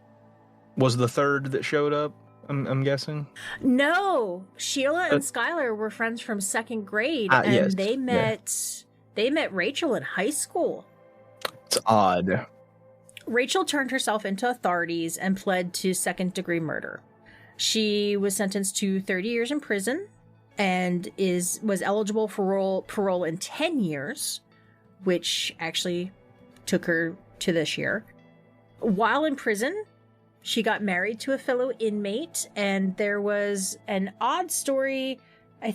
Speaker 1: was the third that showed up? I'm guessing.
Speaker 5: No, Sheila and Skylar were friends from 2nd grade, and
Speaker 1: yes,
Speaker 5: they met Rachel in high school.
Speaker 1: It's odd.
Speaker 5: Rachel turned herself into authorities and pled to 2nd-degree murder. She was sentenced to 30 years in prison and was eligible for parole in 10 years, which actually took her to this year. While in prison, she got married to a fellow inmate, and there was an odd story. I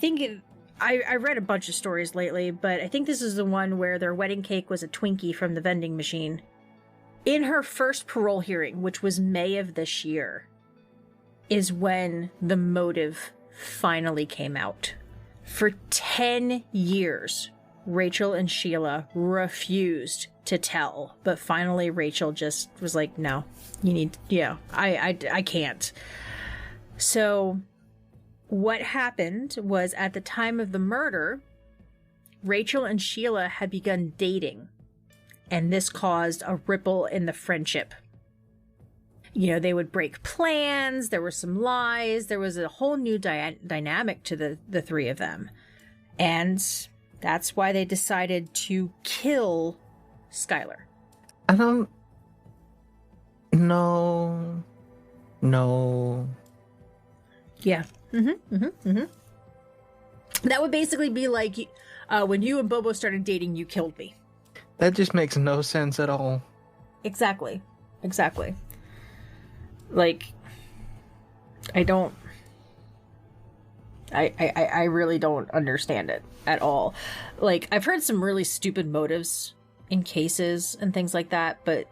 Speaker 5: read a bunch of stories lately, but I think this is the one where their wedding cake was a Twinkie from the vending machine. In her first parole hearing, which was May of this year, is when the motive finally came out. For 10 years, Rachel and Sheila refused to tell, but finally Rachel just was like, no, I can't. So what happened was, at the time of the murder, Rachel and Sheila had begun dating, and this caused a ripple in the friendship. You know, they would break plans, there were some lies, there was a whole new dynamic to the three of them. And that's why they decided to kill Skylar.
Speaker 1: I don't... No.
Speaker 5: Yeah. That would basically be like, when you and Bobo started dating, you killed me.
Speaker 1: That just makes no sense at all.
Speaker 5: Exactly. Like, I really don't understand it at all. Like, I've heard some really stupid motives in cases and things like that, but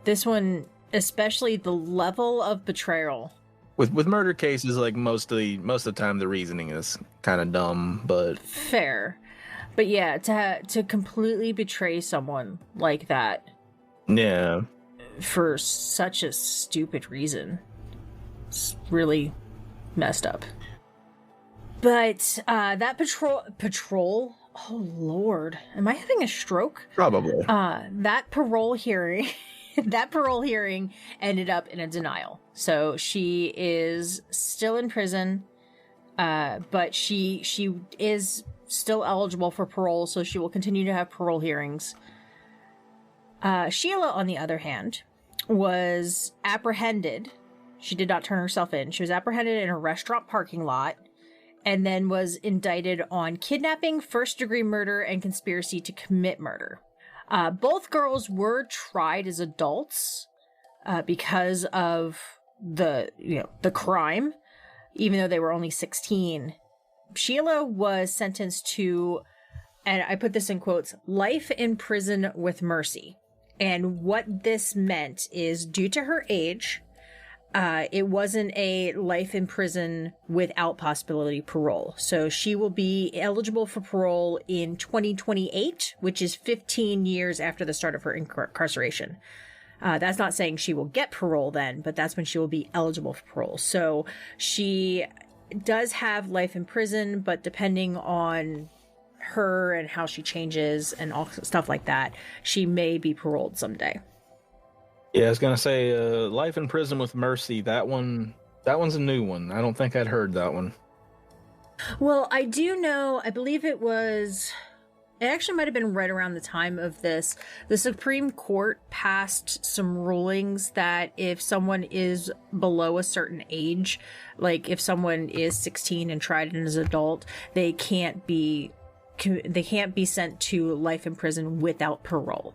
Speaker 5: this one, especially the level of betrayal.
Speaker 1: With murder cases, like most of the time the reasoning is kind of dumb, but
Speaker 5: Fair. But yeah, to completely betray someone like that.
Speaker 1: Yeah.
Speaker 5: For such a stupid reason. It's really messed up. But that patrol, oh Lord, am I having a stroke?
Speaker 1: Probably.
Speaker 5: That parole hearing ended up in a denial. So she is still in prison, but she is still eligible for parole, so she will continue to have parole hearings. Sheila, on the other hand, was apprehended. She did not turn herself in. She was apprehended in a restaurant parking lot, and then was indicted on kidnapping, first-degree murder, and conspiracy to commit murder. Both girls were tried as adults because of the crime, even though they were only 16. Sheila was sentenced to, and I put this in quotes, life in prison with mercy. And what this meant is, due to her age, it wasn't a life in prison without possibility parole. So she will be eligible for parole in 2028, which is 15 years after the start of her incarceration. That's not saying she will get parole then, but that's when she will be eligible for parole. So she does have life in prison, but depending on her and how she changes and all stuff like that, she may be paroled someday.
Speaker 1: Yeah, I was gonna say, Life in Prison with Mercy. That one's a new one. I don't think I'd heard that one.
Speaker 5: Well, I do know, I believe it actually might have been right around the time of this. The Supreme Court passed some rulings that if someone is below a certain age, like if someone is 16 and tried as an adult, they can't be sent to life in prison without parole.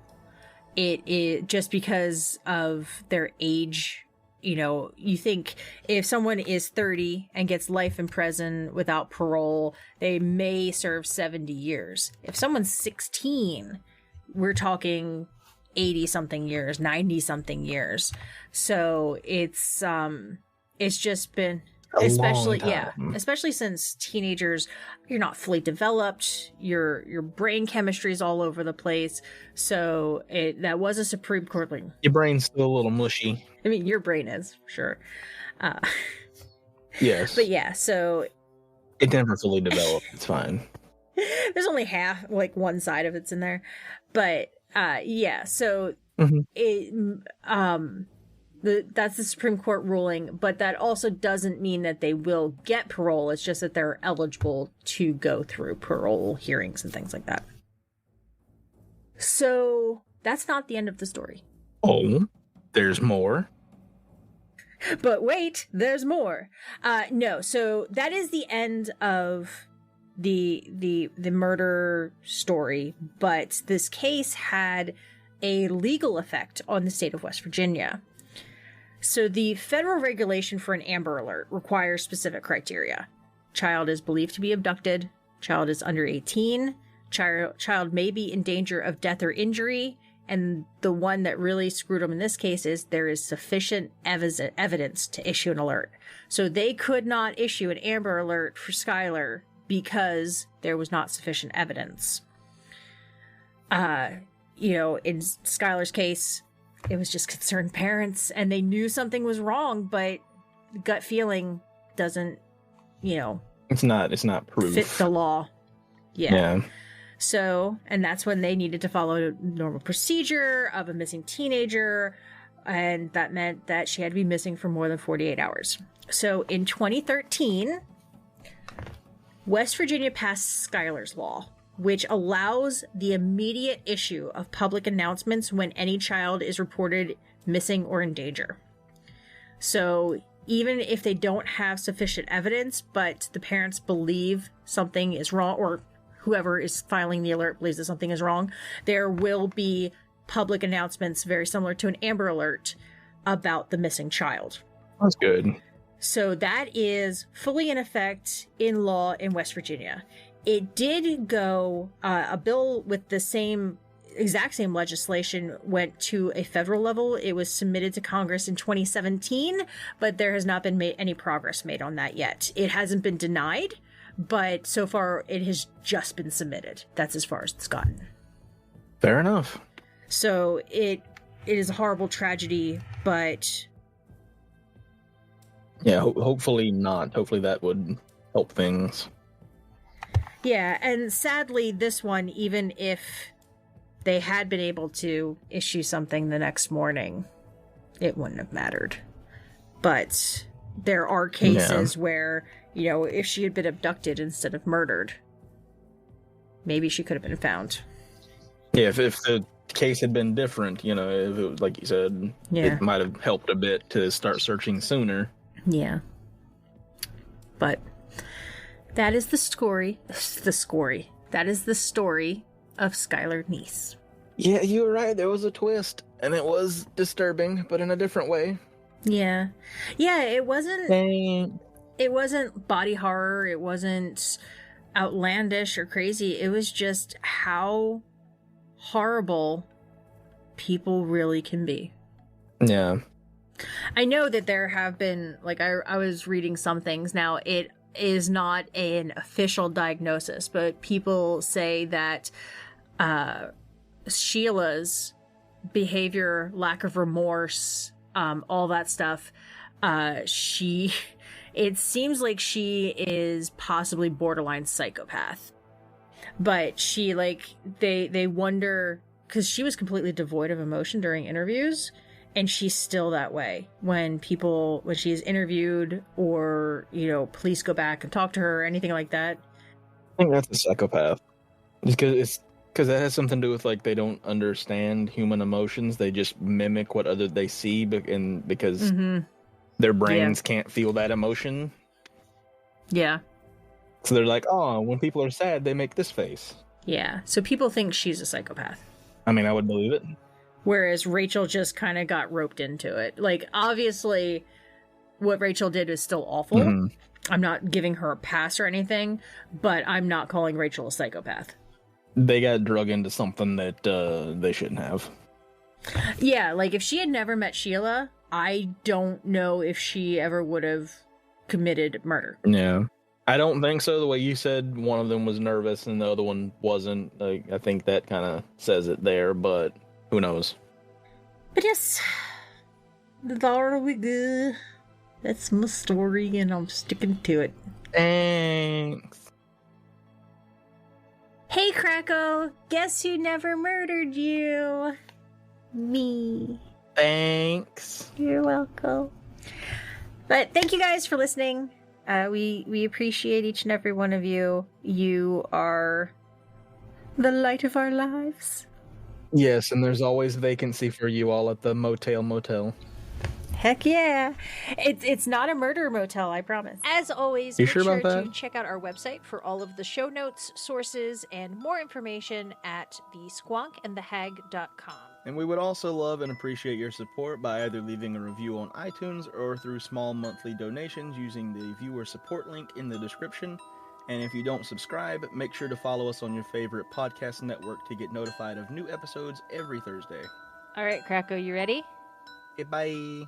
Speaker 5: It is just because of their age. You know, you think if someone is 30 and gets life in prison without parole, they may serve 70 years. If someone's 16, we're talking 80 something years, 90 something years. So it's just been, especially since teenagers, you're not fully developed, your brain chemistry is all over the place. So that was a Supreme Court ruling.
Speaker 1: Your brain's still a little mushy.
Speaker 5: I mean, your brain is, sure.
Speaker 1: Yes.
Speaker 5: But yeah, so
Speaker 1: it never fully developed. It's fine.
Speaker 5: There's only half, like one side of it's in there. But yeah, so that's the Supreme Court ruling, but that also doesn't mean that they will get parole. It's just that they're eligible to go through parole hearings and things like that. So that's not the end of the story.
Speaker 1: Oh, there's more?
Speaker 5: But wait, there's more. No, so that is the end of the murder story, but this case had a legal effect on the state of West Virginia. So the federal regulation for an Amber Alert requires specific criteria. Child is believed to be abducted, child is under 18, child may be in danger of death or injury, and the one that really screwed them in this case is there is sufficient evidence to issue an alert. So they could not issue an Amber Alert for Skylar because there was not sufficient evidence. You know, in Skylar's case, it was just concerned parents and they knew something was wrong, but gut feeling doesn't, you know,
Speaker 1: it's not proof.
Speaker 5: Fit the law.
Speaker 1: Yeah.
Speaker 5: So, and that's when they needed to follow normal procedure of a missing teenager, and that meant that she had to be missing for more than 48 hours. So in 2013, West Virginia passed Skylar's Law, which allows the immediate issue of public announcements when any child is reported missing or in danger. So even if they don't have sufficient evidence, but the parents believe something is wrong, or whoever is filing the alert believes that something is wrong, there will be public announcements very similar to an Amber Alert about the missing child.
Speaker 1: That's good.
Speaker 5: So that is fully in effect in law in West Virginia. It did go, a bill with the exact same legislation went to a federal level. It was submitted to Congress in 2017, but there has not been any progress made on that yet. It hasn't been denied, but so far it has just been submitted. That's as far as it's gotten.
Speaker 1: Fair enough.
Speaker 5: So it is a horrible tragedy, but
Speaker 1: yeah, hopefully not. Hopefully that would help things.
Speaker 5: Yeah, and sadly, this one, even if they had been able to issue something the next morning, it wouldn't have mattered. But there are cases where, you know, if she had been abducted instead of murdered, maybe she could have been found.
Speaker 1: Yeah, if the case had been different, you know, if it was, like you said, it might have helped a bit to start searching sooner.
Speaker 5: Yeah. But that is the story. That is the story of Skylar Neese.
Speaker 1: Yeah, you were right. There was a twist, and it was disturbing, but in a different way.
Speaker 5: Yeah. Yeah, it wasn't...
Speaker 1: Dang.
Speaker 5: It wasn't body horror. It wasn't outlandish or crazy. It was just how horrible people really can be.
Speaker 1: Yeah.
Speaker 5: I know that there have been, like, I was reading some things. Now, it is not an official diagnosis, but people say that Sheila's behavior, lack of remorse, all that stuff, it seems like she is possibly borderline psychopath. But she, like, they wonder, because she was completely devoid of emotion during interviews, and she's still that way when she is interviewed, or, you know, police go back and talk to her or anything like that.
Speaker 1: I think that's a psychopath. Because that has something to do with, like, they don't understand human emotions. They just mimic what they see, because their brains can't feel that emotion.
Speaker 5: Yeah.
Speaker 1: So they're like, oh, when people are sad, they make this face.
Speaker 5: Yeah. So people think she's a psychopath.
Speaker 1: I mean, I would believe it.
Speaker 5: Whereas Rachel just kind of got roped into it. Like, obviously, what Rachel did is still awful.
Speaker 1: Mm-hmm.
Speaker 5: I'm not giving her a pass or anything, but I'm not calling Rachel a psychopath.
Speaker 1: They got drug into something that they shouldn't have.
Speaker 5: Yeah, like, if she had never met Sheila, I don't know if she ever would have committed murder.
Speaker 1: Yeah. I don't think so. The way you said one of them was nervous and the other one wasn't. Like, I think that kind of says it there, but who knows?
Speaker 5: But yes, that'll be good. That's my story, and I'm sticking to it.
Speaker 1: Thanks.
Speaker 6: Hey, Krakow, guess who never murdered you? Me.
Speaker 1: Thanks.
Speaker 6: You're welcome. But thank you guys for listening. We appreciate each and every one of you. You are the light of our lives.
Speaker 1: Yes, and there's always vacancy for you all at the motel.
Speaker 5: Heck yeah. It's not a murder motel, I promise.
Speaker 6: As always,
Speaker 1: You
Speaker 6: make
Speaker 1: sure
Speaker 6: sure
Speaker 1: about
Speaker 6: to
Speaker 1: that?
Speaker 6: check out our website for all of the show notes, sources, and more information at the squonkandthehag.com.
Speaker 1: And we would also love and appreciate your support by either leaving a review on iTunes or through small monthly donations using the viewer support link in the description. And if you don't subscribe, make sure to follow us on your favorite podcast network to get notified of new episodes every Thursday.
Speaker 6: All right, Krakow, you ready?
Speaker 1: Okay, bye.